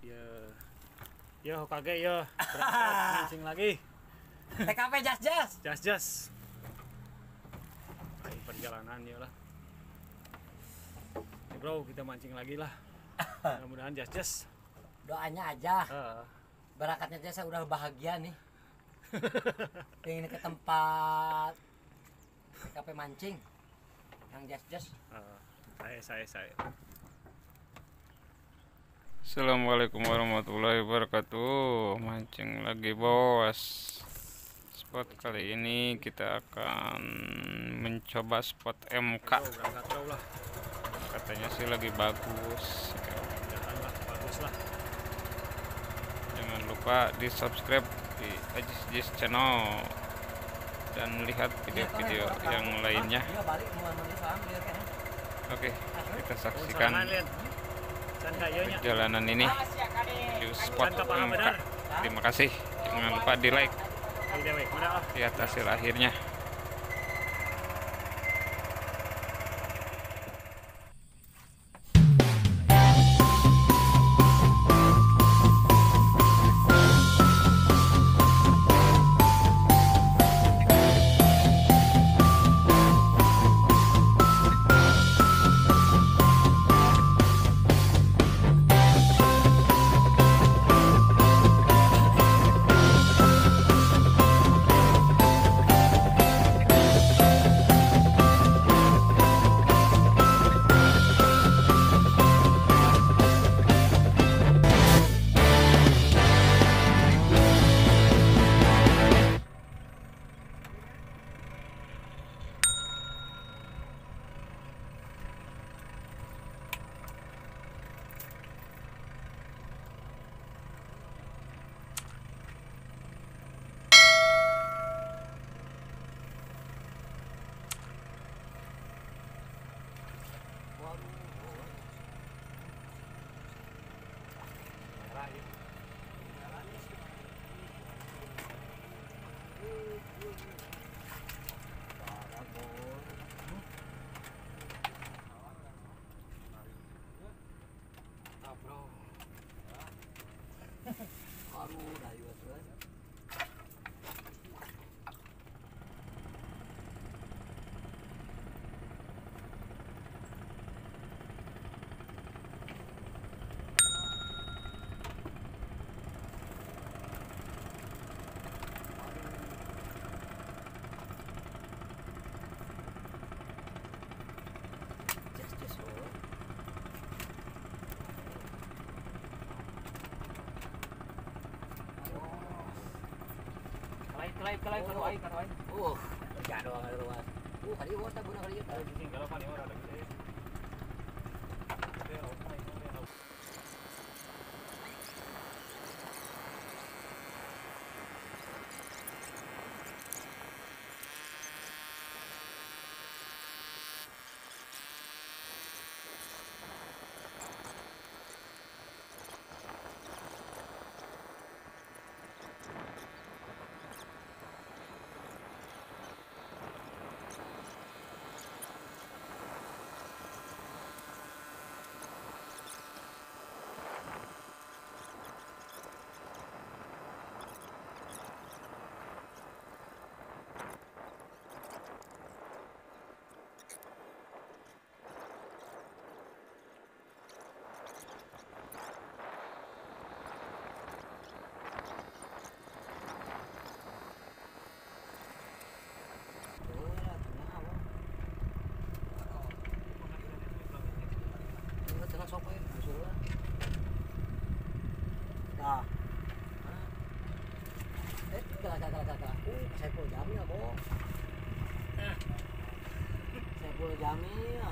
ya. Yo Hokage yo, berangkat mancing lagi. TKP jas. Jas. Ayo perjalanan ya lah. Nih bro, kita mancing lagi lah. Mudah-mudahan jas. Doanya aja. Berangkatnya aja saya udah bahagia nih. Pengen ke tempat TKP mancing yang jas. Saya. Assalamualaikum warahmatullahi wabarakatuh. Mancing lagi bos. Spot kali ini kita akan mencoba spot MK. Berangkat bro lah. Katanya sih lagi bagus. Janganlah, bagus lah. Jangan lupa di subscribe di Ajis channel dan lihat video-video yang lainnya. Oke, kita saksikan perjalanan ini di spot MK. Terima kasih. Jangan lupa di like. Lihat hasil akhirnya. Kelai karuai. Kerja doang ada luas. Kali ini kita guna kali ini. Kalau paling orang lagi. Nah, saya puluh jamnya boh. Saya puluh jamnya.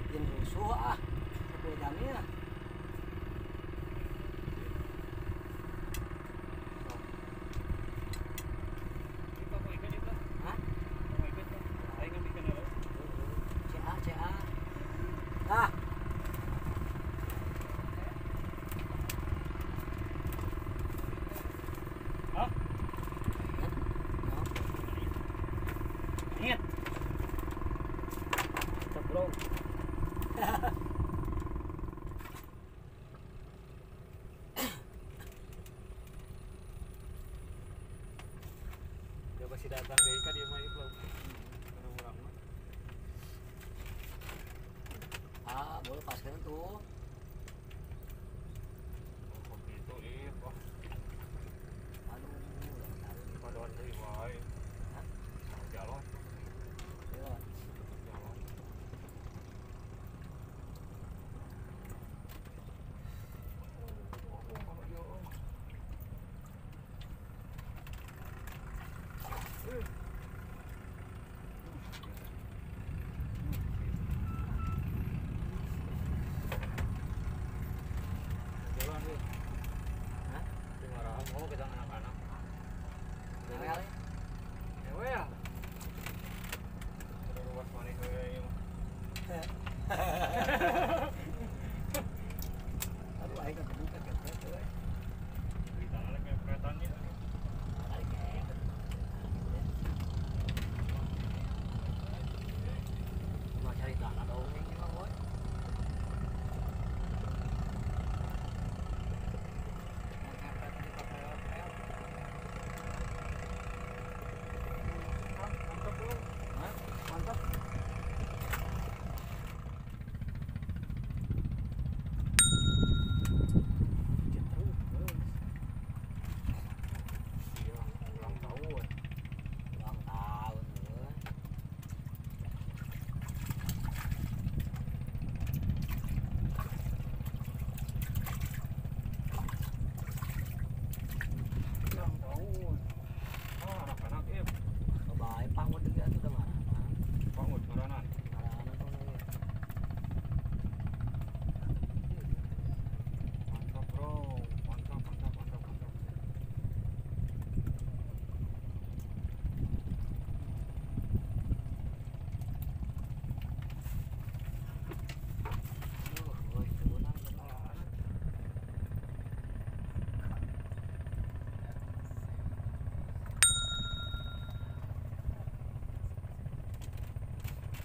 Bikin rusuh ah, saya puluh jamnya. Ah. Ingat. bro. Dia pasti datang deh kan dia mah belum. Orang-orang mah. Ah, boleh paskan tuh. Oh gitu ieu. Aduh, Paduan deui wae. Hah? Jalan. ya. Jalan. Jalan nih. Hah? Di marahan mau kita anak-anak. Ewe ale. Ewe ya. Udah ruas manis we ieu mah. Aduh, aing kebuka kepet we. Di tanah lagi keretanya. Tarik kepet. Mau cari tanah dong ini mah, boy. Ngepet di papel-papel. Mantap lu. Hah? Mantap. Iya, ulang tahun. Ulang tahun euy. Ulang tahun. Oh, anak-anak ieu. Kebae pangut juga tuh udah marah. Bangun maranan. Marahan tuh nih. Mantap, bro. Mantap, mantap, mantap, mantap. Boy, turunan turunan.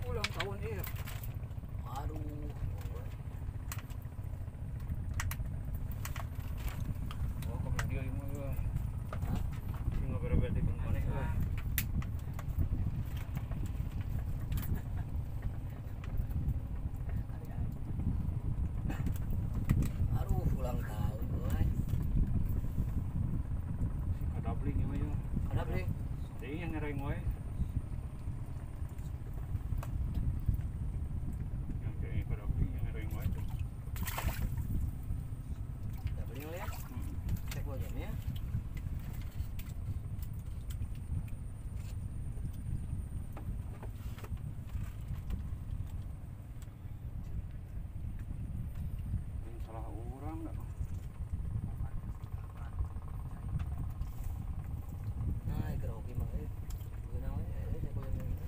Ulang tahun ieu. Aduh, boy. Oh, kok dia ieu mah. Hah? Sing berebet di mana ieu. Aduh, ulang tahun, boy. Kadabling ieu mah ieu. Ada beli? Deui yang ngereng wae. Yang kayak kadabling yang ngereng wae tuh. Ada beli ya? Cek gua jamnya. Yang salah orang dah. Nah, ikut hoki mah euy. Geuna we, cek gua jamnya.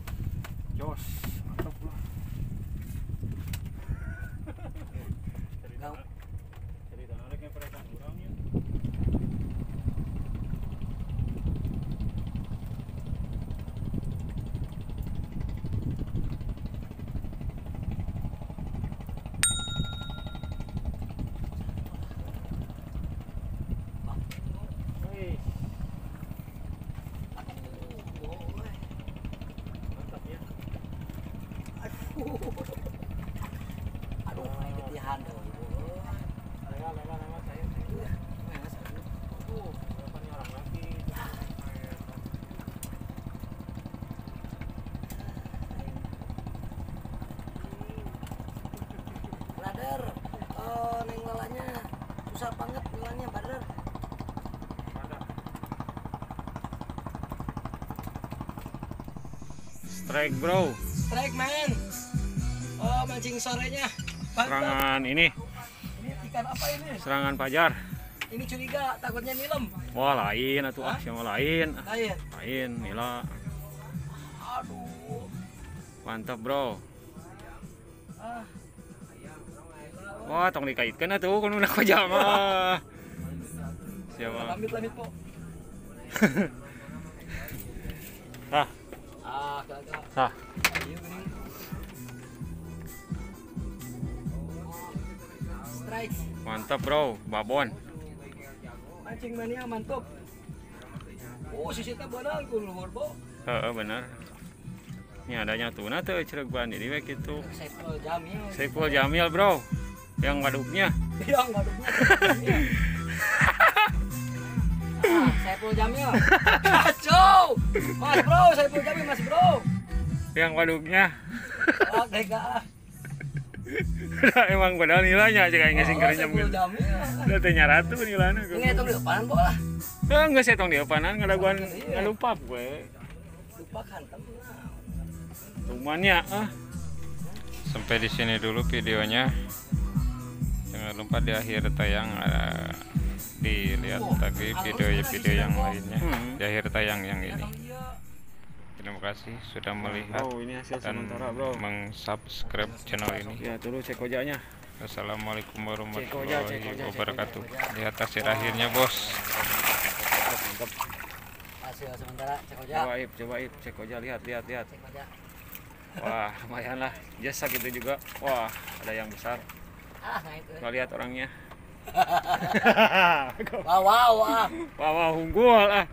Jos, mantap lah. Gau. Jadi tanah lagi perekan orang ya. Wih, Aduh, boy. mantap ya. Aduh, aing ketihan tuh, boy. Lewat saya. Mas, aduh. Aduh, berapa nih orang lagi? Brother, neng lalanya susah banget nilainya, brother. Ada. Strike, bro. Strike, man. Oh, mancing sorenya. Mantap. Serangan ini, Ini ikan apa ini? serangan Fajar. Ini curiga, takutnya nilem. Wah, lain atuh ah, siapa lain? Lain. Lain, nila. Aduh. Mantap, bro. Ah. Wah, tong dikaitkan atuh kun nak Fajar mah. Siapa? Lamit-lamit po. Tah, Ah, kagak. tah. Ayo gini. naik. Mantap bro, babon. Mancing mania mantap. Oh, sisitnya benar tuh luar bro. Bener. Ini adanya tuna tuh Cilegon ini kayak gitu. Saiful Jamil. Saiful Jamil bro, yang waduknya. Yang waduknya. Saiful Jamil. Kacau. Mas bro, Saiful Jamil masih bro. Yang waduknya. Oh, tega. Emang padahal nilainya aja kayak ngasih kerenyam Saiful gitu. Jamil. Udah tanya ratu nilainya. Ini itu di depan bola. Enggak saya tong di depanan ngadaguan ngalupa gue. Lupa kantong. Tumannya Sampai di sini dulu videonya. Jangan lupa di akhir tayang dilihat lagi video-video yang lainnya di akhir tayang yang ini. Terima kasih sudah melihat ini hasil dan sementara bro. meng-subscribe channel ini. Ya dulu cek kojanya. Assalamualaikum warahmatullahi Cek koja. wabarakatuh. Lihat hasil akhirnya bos. Mantap. Hasil sementara cek aja. Coba Ip, cek koja lihat. Cek aja. Wah, lumayan lah. Jasa gitu juga. Wah, ada yang besar. Nah itu. Nggak lihat orangnya. Wow. Wah, unggul ah.